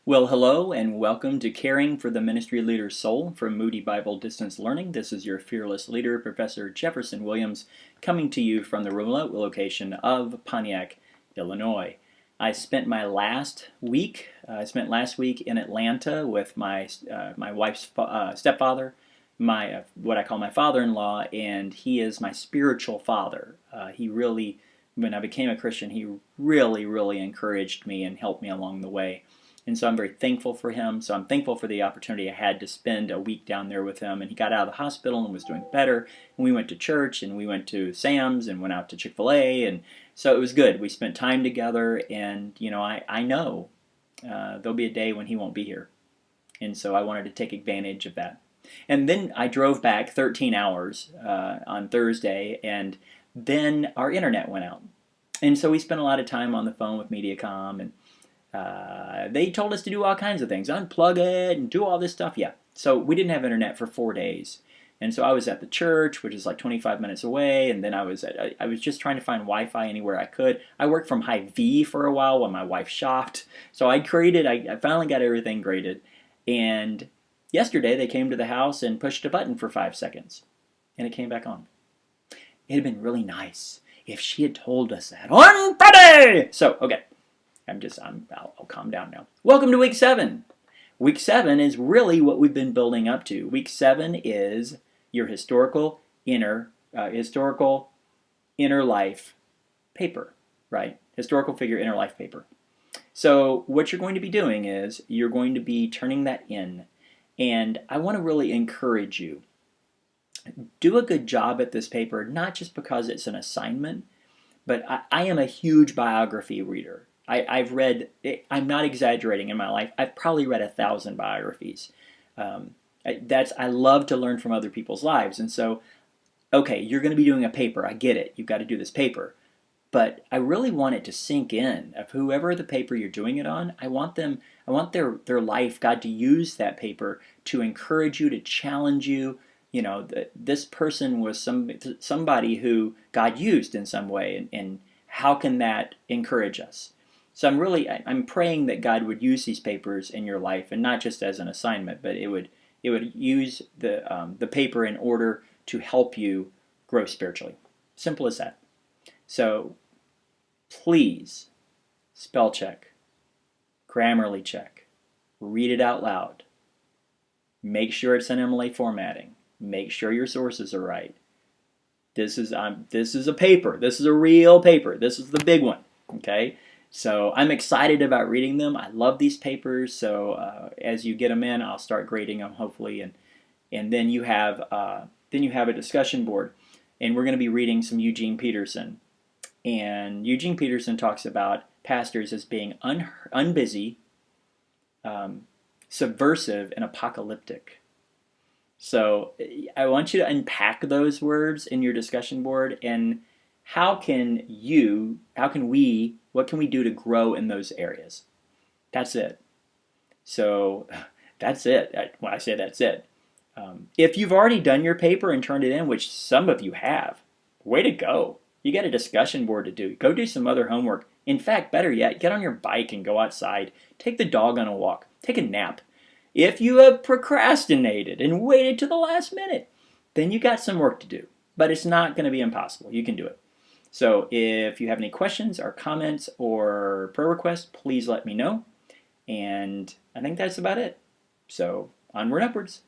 Well, hello and welcome to Caring for the Ministry Leader's Soul from Moody Bible Distance Learning. This is your fearless leader, Professor Jefferson Williams, coming to you from the remote location of Pontiac, Illinois. I spent last week in Atlanta with my wife's stepfather, my what I call my father-in-law, and he is my spiritual father. When I became a Christian, he really encouraged me and helped me along the way. And so I'm very thankful for him. So I'm thankful for the opportunity I had to spend a week down there with him. And he got out of the hospital and was doing better. And we went to church and we went to Sam's and went out to Chick-fil-A. And so it was good. We spent time together. And, I know there'll be a day when he won't be here. And so I wanted to take advantage of that. And then I drove back 13 hours on Thursday. And then our internet went out. And so we spent a lot of time on the phone with Mediacom, and they told us to do all kinds of things, unplug it and do all this stuff. Yeah, so we didn't have internet for 4 days, and so I was at the church, which is like 25 minutes away, and then I was just trying to find Wi-Fi anywhere I could. I worked from Hy-Vee for a while my wife shopped, so I finally got everything graded, and yesterday they came to the house and pushed a button for 5 seconds, and it came back on. It had been really nice if she had told us that on Friday. So okay. I'll calm down now. Welcome to week 7. Week 7 is really what we've been building up to. Week 7 is your historical inner life paper, right? Historical figure inner life paper. So what you're going to be doing is you're going to be turning that in, and I want to really encourage you. Do a good job at this paper, not just because it's an assignment, but I am a huge biography reader. I've read, I'm not exaggerating in my life, I've probably read 1,000 biographies. I love to learn from other people's lives. And so, okay, you're going to be doing a paper. I get it. You've got to do this paper. But I really want it to sink in of whoever the paper you're doing it on. I want their life, God, to use that paper to encourage you, to challenge you. This person was somebody who God used in some way, and how can that encourage us? So I'm praying that God would use these papers in your life, and not just as an assignment, but it would use the paper in order to help you grow spiritually. Simple as that. So please spell check, Grammarly check, read it out loud, make sure it's in MLA formatting, make sure your sources are right. This is a paper. This is a real paper. This is the big one. Okay. So I'm excited about reading them. I love these papers. So as you get them in, I'll start grading them hopefully, and then you have a discussion board, and we're going to be reading some Eugene Peterson. And Eugene Peterson talks about pastors as being unbusy, subversive, and apocalyptic. So I want you to unpack those words in your discussion board, and what can we do to grow in those areas? That's it. So that's it. When I say that's it. If you've already done your paper and turned it in, which some of you have, way to go. You got a discussion board to do. Go do some other homework. In fact, better yet, get on your bike and go outside. Take the dog on a walk. Take a nap. If you have procrastinated and waited to the last minute, then you got some work to do. But it's not going to be impossible. You can do it. So if you have any questions or comments or prayer requests, please let me know. And I think that's about it. So onward and upwards.